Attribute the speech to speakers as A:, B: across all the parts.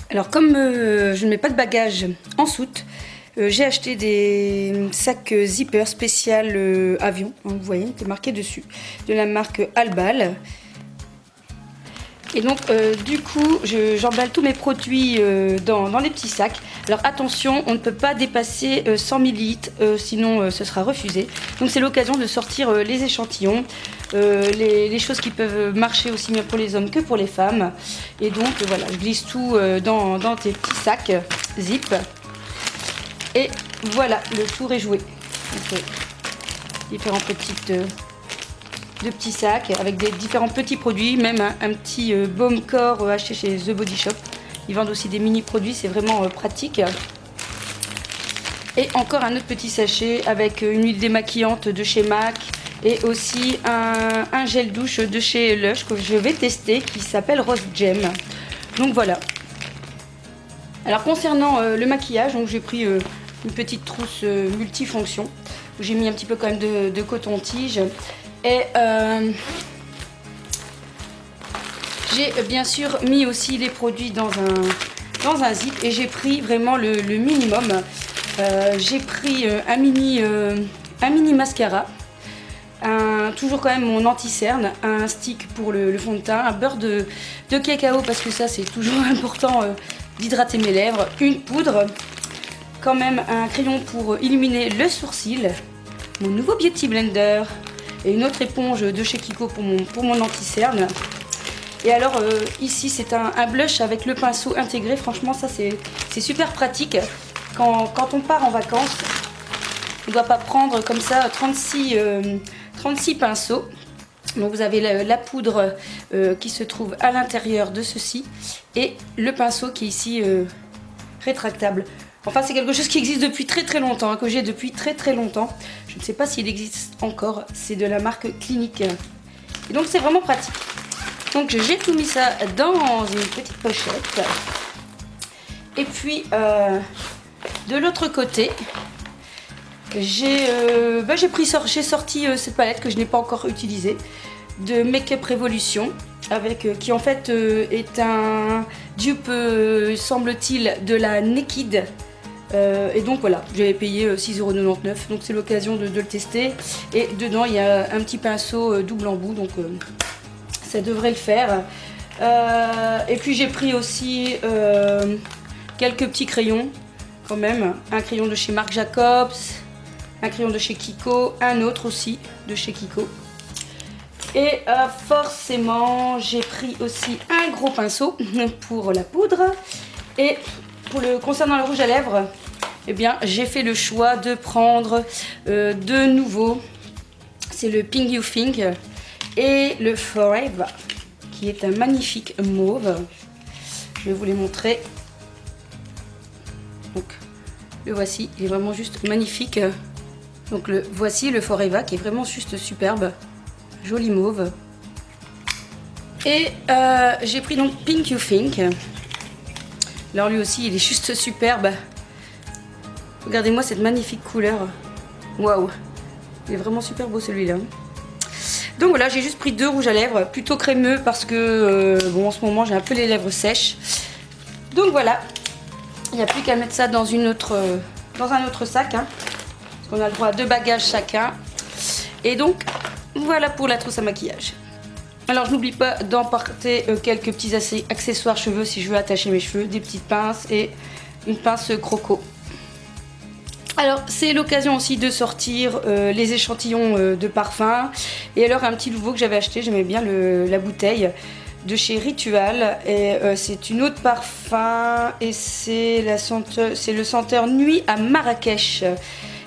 A: Alors comme je ne mets pas de bagages en soute, j'ai acheté des sacs zipper spécial avion, hein, vous voyez, c'est marqué dessus, de la marque Albal. Et donc du coup j'emballe tous mes produits dans les petits sacs. Alors attention, on ne peut pas dépasser 100 ml, sinon ce sera refusé. Donc c'est l'occasion de sortir les échantillons, les choses qui peuvent marcher aussi bien pour les hommes que pour les femmes. Et donc voilà, je glisse tout dans tes petits sacs zip. Et voilà, le tour est joué. Donc, différents de petits sacs avec des différents petits produits, même un petit baume corps acheté chez The Body Shop. Ils vendent aussi des mini produits, c'est vraiment pratique. Et encore un autre petit sachet avec une huile démaquillante de chez MAC et aussi un gel douche de chez Lush que je vais tester qui s'appelle Rose Gem. Donc voilà. Alors concernant le maquillage, donc j'ai pris une petite trousse multifonction où j'ai mis un petit peu quand même de coton-tige. Et j'ai bien sûr mis aussi les produits dans un zip et j'ai pris vraiment le minimum. J'ai pris un mini mascara, toujours quand même mon anti-cerne, un stick pour le fond de teint, un beurre de cacao parce que ça c'est toujours important d'hydrater mes lèvres, une poudre, quand même un crayon pour illuminer le sourcil, mon nouveau Beauty Blender, et une autre éponge de chez Kiko pour mon anti-cerne. Et alors ici c'est un blush avec le pinceau intégré. Franchement ça c'est super pratique quand on part en vacances. On ne doit pas prendre comme ça 36 pinceaux. Donc vous avez la poudre qui se trouve à l'intérieur de ceci et le pinceau qui est ici rétractable. Enfin c'est quelque chose qui existe depuis très longtemps, hein, que j'ai depuis très longtemps. Je ne sais pas s'il existe encore, c'est de la marque Clinique. Et donc c'est vraiment pratique. Donc j'ai tout mis ça dans une petite pochette. Et puis de l'autre côté, j'ai sorti cette palette que je n'ai pas encore utilisée de Make Up Revolution qui en fait est un dupe semble-t-il de la Naked. Et donc voilà, j'avais payé 6,99 €, donc c'est l'occasion de le tester. Et dedans il y a un petit pinceau double embout, donc ça devrait le faire. Et puis j'ai pris aussi quelques petits crayons quand même. Un crayon de chez Marc Jacobs, un crayon de chez Kiko, un autre aussi de chez Kiko. Et forcément j'ai pris aussi un gros pinceau pour la poudre. Et concernant le rouge à lèvres, eh bien j'ai fait le choix de prendre de nouveau, c'est le Pink You Think et le Forever, qui est un magnifique mauve. Je vais vous les montrer. Donc le voici, il est vraiment juste magnifique. Donc voici le Forever qui est vraiment juste superbe, joli mauve. Et j'ai pris donc Pink You Think. Alors lui aussi il est juste superbe. Regardez-moi cette magnifique couleur. Waouh, il est vraiment super beau celui-là. Donc voilà, j'ai juste pris deux rouges à lèvres, plutôt crémeux parce que bon en ce moment j'ai un peu les lèvres sèches. Donc voilà, il n'y a plus qu'à mettre ça dans un autre sac, hein, parce qu'on a le droit à 2 bagages chacun. Et donc voilà pour la trousse à maquillage. Alors je n'oublie pas d'emporter quelques petits accessoires cheveux si je veux attacher mes cheveux, des petites pinces et une pince croco. Alors c'est l'occasion aussi de sortir les échantillons de parfum. Et alors un petit nouveau que j'avais acheté, j'aimais bien la bouteille de chez Ritual. Et c'est une eau de parfum et c'est le senteur Nuit à Marrakech,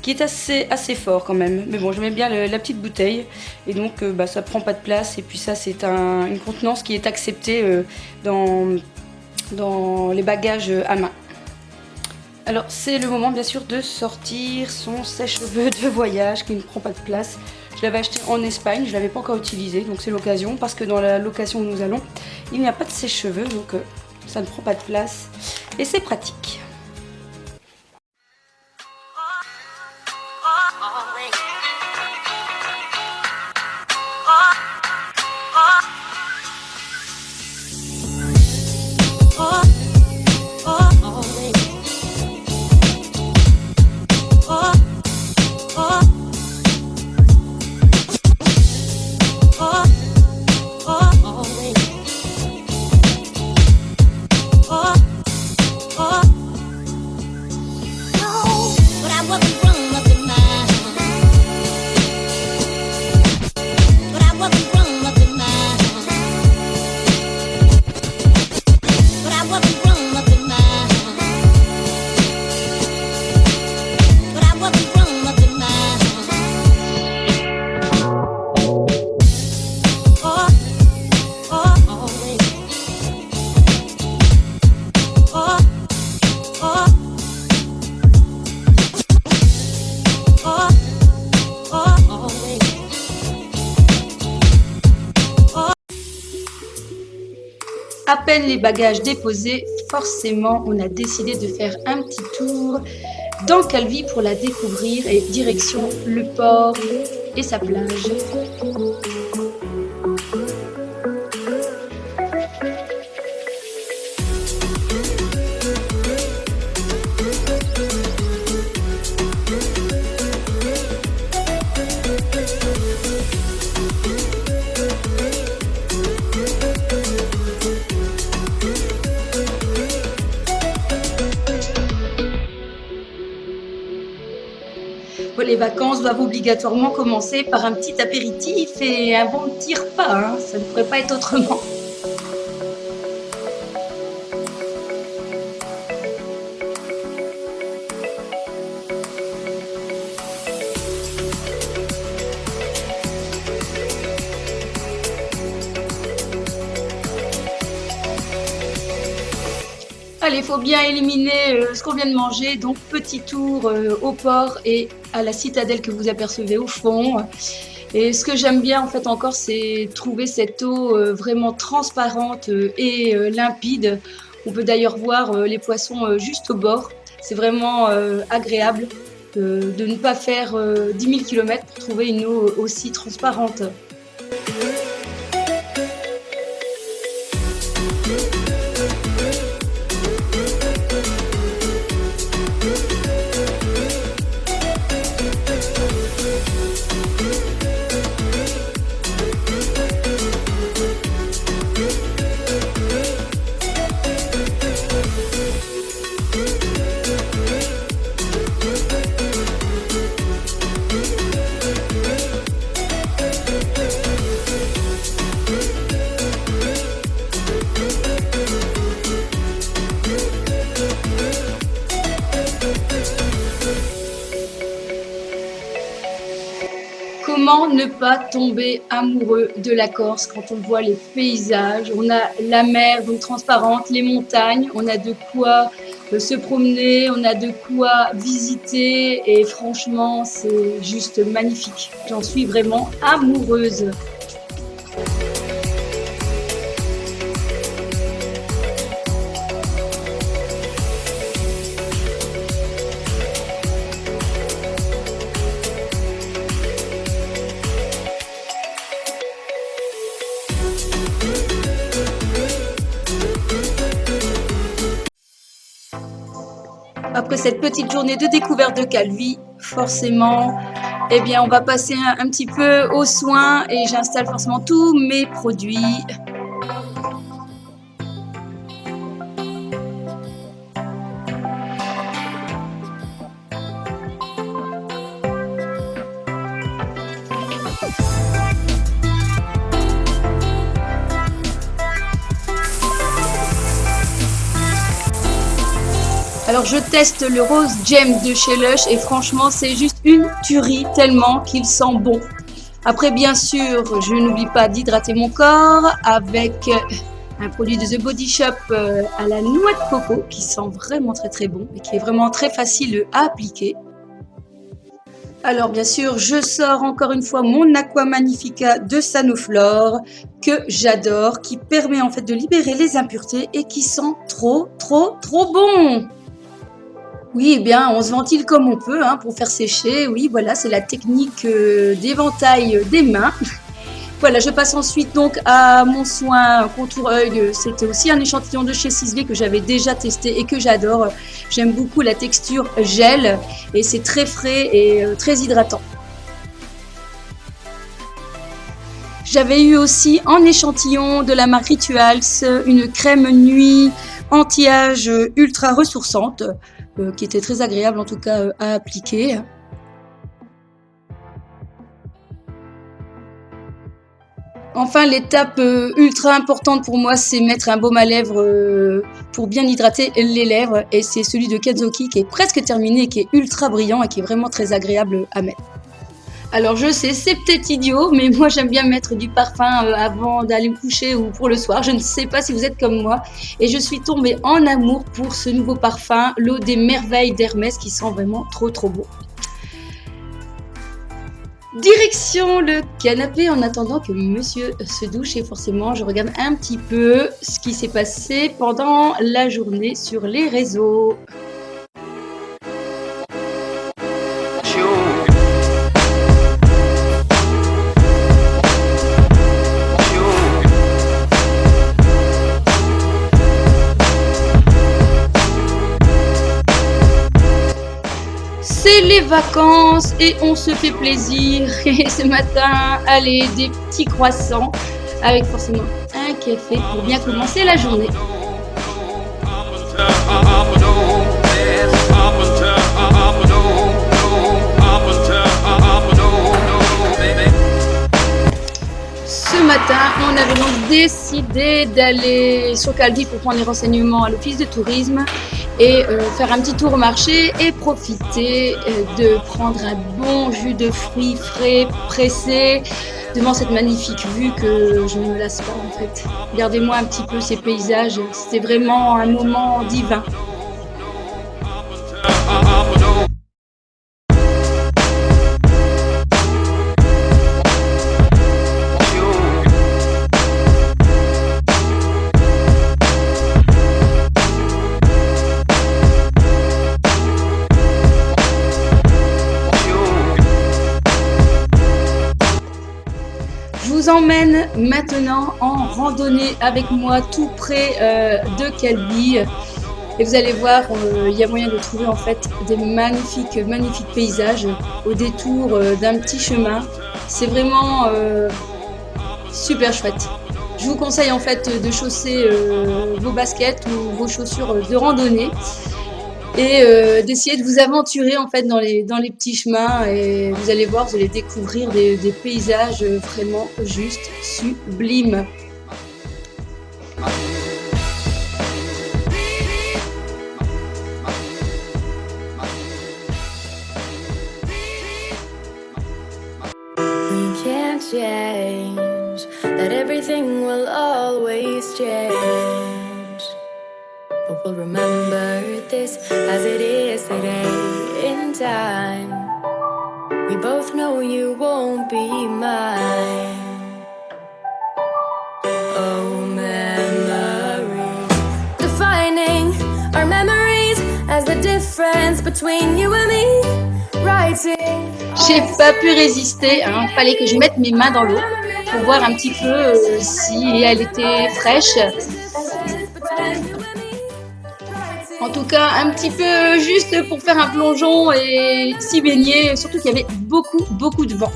A: qui est assez fort quand même. Mais bon, j'aimais bien la petite bouteille. Et donc ça prend pas de place. Et puis ça c'est une contenance qui est acceptée dans les bagages à main. Alors c'est le moment bien sûr de sortir son sèche-cheveux de voyage qui ne prend pas de place. Je l'avais acheté en Espagne, je ne l'avais pas encore utilisé, donc c'est l'occasion parce que dans la location où nous allons, il n'y a pas de sèche-cheveux, donc ça ne prend pas de place et c'est pratique. À peine les bagages déposés, forcément, on a décidé de faire un petit tour dans Calvi pour la découvrir et direction le port et sa plage. Les vacances doivent obligatoirement commencer par un petit apéritif et un bon petit repas, hein. Ça ne pourrait pas être autrement. Allez, il faut bien éliminer ce qu'on vient de manger, donc petit tour au port et à la citadelle que vous apercevez au fond. Et ce que j'aime bien en fait encore, c'est trouver cette eau vraiment transparente et limpide. On peut d'ailleurs voir les poissons juste au bord. C'est vraiment agréable de ne pas faire 10 000 km pour trouver une eau aussi transparente. Comment ne pas tomber amoureux de la Corse quand on voit les paysages? On a la mer donc transparente, les montagnes, on a de quoi se promener, on a de quoi visiter et franchement c'est juste magnifique. J'en suis vraiment amoureuse. Après cette petite journée de découverte de Calvi, forcément, eh bien, on va passer un petit peu aux soins et j'installe forcément tous mes produits. Alors je teste le Rose Gem de chez Lush et franchement c'est juste une tuerie tellement qu'il sent bon. Après bien sûr je n'oublie pas d'hydrater mon corps avec un produit de The Body Shop à la noix de coco qui sent vraiment très bon et qui est vraiment très facile à appliquer. Alors bien sûr je sors encore une fois mon Aqua Magnifica de Sanoflore que j'adore, qui permet en fait de libérer les impuretés et qui sent trop bon. Oui, eh bien, on se ventile comme on peut hein, pour faire sécher. Oui, voilà, c'est la technique d'éventail des mains. Voilà, je passe ensuite donc à mon soin contour œil. C'était aussi un échantillon de chez Sisley que j'avais déjà testé et que j'adore. J'aime beaucoup la texture gel et c'est très frais et très hydratant. J'avais eu aussi en échantillon de la marque Rituals une crème nuit anti-âge ultra ressourçante. Qui était très agréable en tout cas à appliquer. Enfin, l'étape ultra importante pour moi, c'est mettre un baume à lèvres pour bien hydrater les lèvres. Et c'est celui de Kenzoki qui est presque terminé, qui est ultra brillant et qui est vraiment très agréable à mettre. Alors je sais, c'est peut-être idiot, mais moi j'aime bien mettre du parfum avant d'aller me coucher ou pour le soir. Je ne sais pas si vous êtes comme moi. Et je suis tombée en amour pour ce nouveau parfum, l'eau des merveilles d'Hermès, qui sent vraiment trop beau. Direction le canapé en attendant que monsieur se douche et forcément je regarde un petit peu ce qui s'est passé pendant la journée sur les réseaux. C'est les vacances et on se fait plaisir. Et ce matin, allez, des petits croissants avec forcément un café pour bien commencer la journée. Ce matin, on avait donc décidé d'aller sur Calvi pour prendre les renseignements à l'office de tourisme et faire un petit tour au marché et profiter de prendre un bon jus de fruits frais, pressé, devant cette magnifique vue que je ne me lasse pas en fait. Regardez-moi un petit peu ces paysages, c'était vraiment un moment divin. Je vous emmène maintenant en randonnée avec moi tout près de Calvi et vous allez voir, il y a moyen de trouver en fait des magnifiques paysages au détour d'un petit chemin. C'est vraiment super chouette. Je vous conseille en fait de chausser vos baskets ou vos chaussures de randonnée et d'essayer de vous aventurer en fait dans les petits chemins et vous allez voir, vous allez découvrir des paysages vraiment juste sublimes.
B: We can't change, that everything will always change. But we'll remember this as it is today in time. We both know you won't be mine. Oh, memories, defining our memories as the difference between you and me. Writing.
A: J'ai pas pu résister, hein. Fallait que je mette mes mains dans l'eau pour voir un petit peu si elle était fraîche. En tout cas, un petit peu juste pour faire un plongeon et s'y baigner, surtout qu'il y avait beaucoup de vent.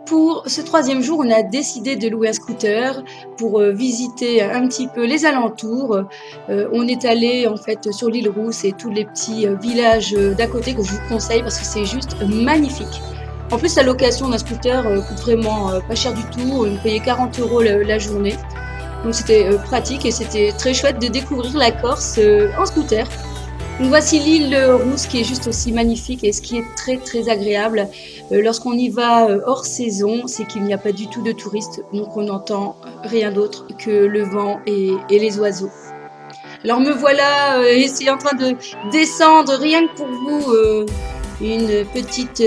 A: Pour ce troisième jour, on a décidé de louer un scooter pour visiter un petit peu les alentours. On est allé en fait sur l'île Rousse et tous les petits villages d'à côté que je vous conseille parce que c'est juste magnifique. En plus, la location d'un scooter coûte vraiment pas cher du tout. On payait 40 € la journée. Donc c'était pratique et c'était très chouette de découvrir la Corse en scooter. Donc voici l'île Rousse qui est juste aussi magnifique et ce qui est très agréable lorsqu'on y va hors saison, c'est qu'il n'y a pas du tout de touristes, donc on n'entend rien d'autre que le vent et les oiseaux. Alors me voilà ici en train de descendre rien que pour vous une petite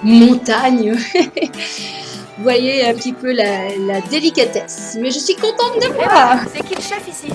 A: montagne. Vous voyez un petit peu la délicatesse, mais je suis contente de moi.
C: C'est qui le chef ici?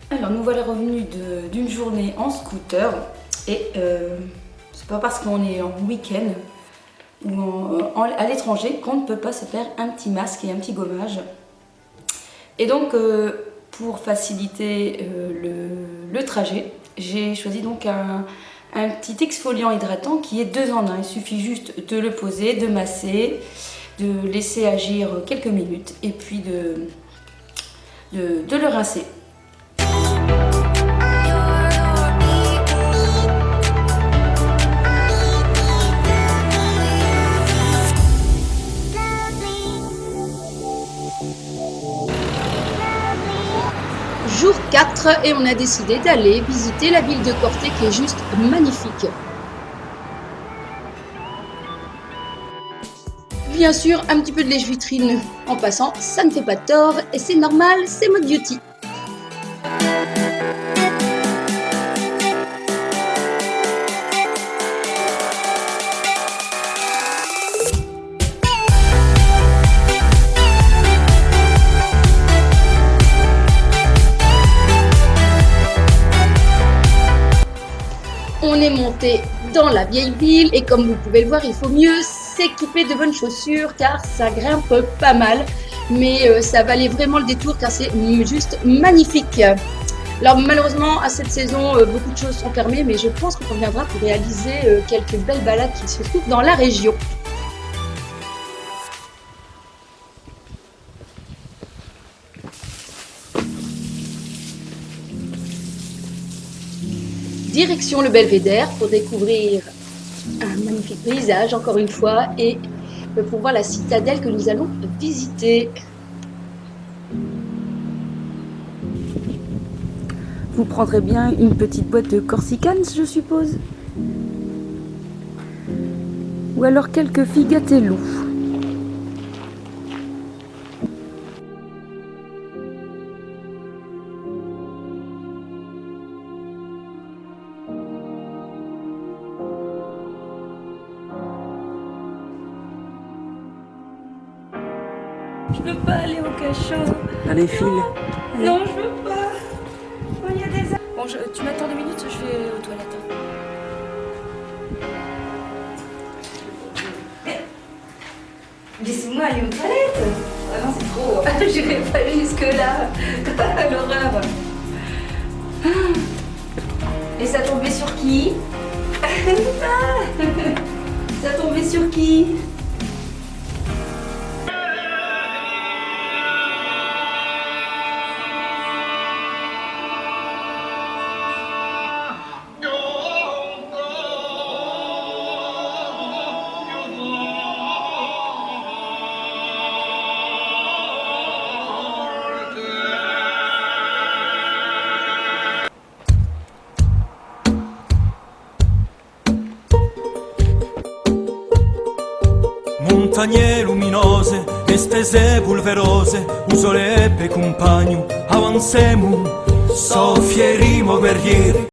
A: Alors nous voilà revenus d'une journée en scooter et c'est pas parce qu'on est en week-end ou à l'étranger qu'on ne peut pas se faire un petit masque et un petit gommage. Et donc pour faciliter le trajet, j'ai choisi donc un petit exfoliant hydratant qui est 2 en 1. Il suffit juste de le poser, de masser, de laisser agir quelques minutes et puis de le rincer.
C: Jour 4 et on a décidé d'aller visiter la ville de Corte qui est juste magnifique. Bien sûr, un petit peu de lèche-vitrine en passant, ça ne fait pas tort et c'est normal, c'est mode beauty. On est monté dans la vieille ville et comme vous pouvez le voir, il faut mieux s'équiper de bonnes chaussures car ça grimpe pas mal. Mais ça valait vraiment le détour car c'est juste magnifique. Alors malheureusement à cette saison, beaucoup de choses sont fermées mais je pense qu'on reviendra pour réaliser quelques belles balades qui se trouvent dans la région. Direction le Belvédère pour découvrir un magnifique paysage encore une fois et pour voir la citadelle que nous allons visiter.
A: Vous prendrez bien une petite boîte de Corsicans, je suppose. Ou alors quelques figatello. Je veux pas aller au cachot.
D: Allez, file.
A: Non, je veux pas. Oh, il y a des... Bon, tu m'attends 2 minutes, je vais aux toilettes. Laissez-moi aller aux toilettes. Ah non, c'est trop. J'irai pas jusque-là. L'horreur. Et ça tombait sur qui? Ça tombait sur qui?
E: Montagne luminose, estese polverose, usoleppe compagno, avancemo, soffieremo guerrieri.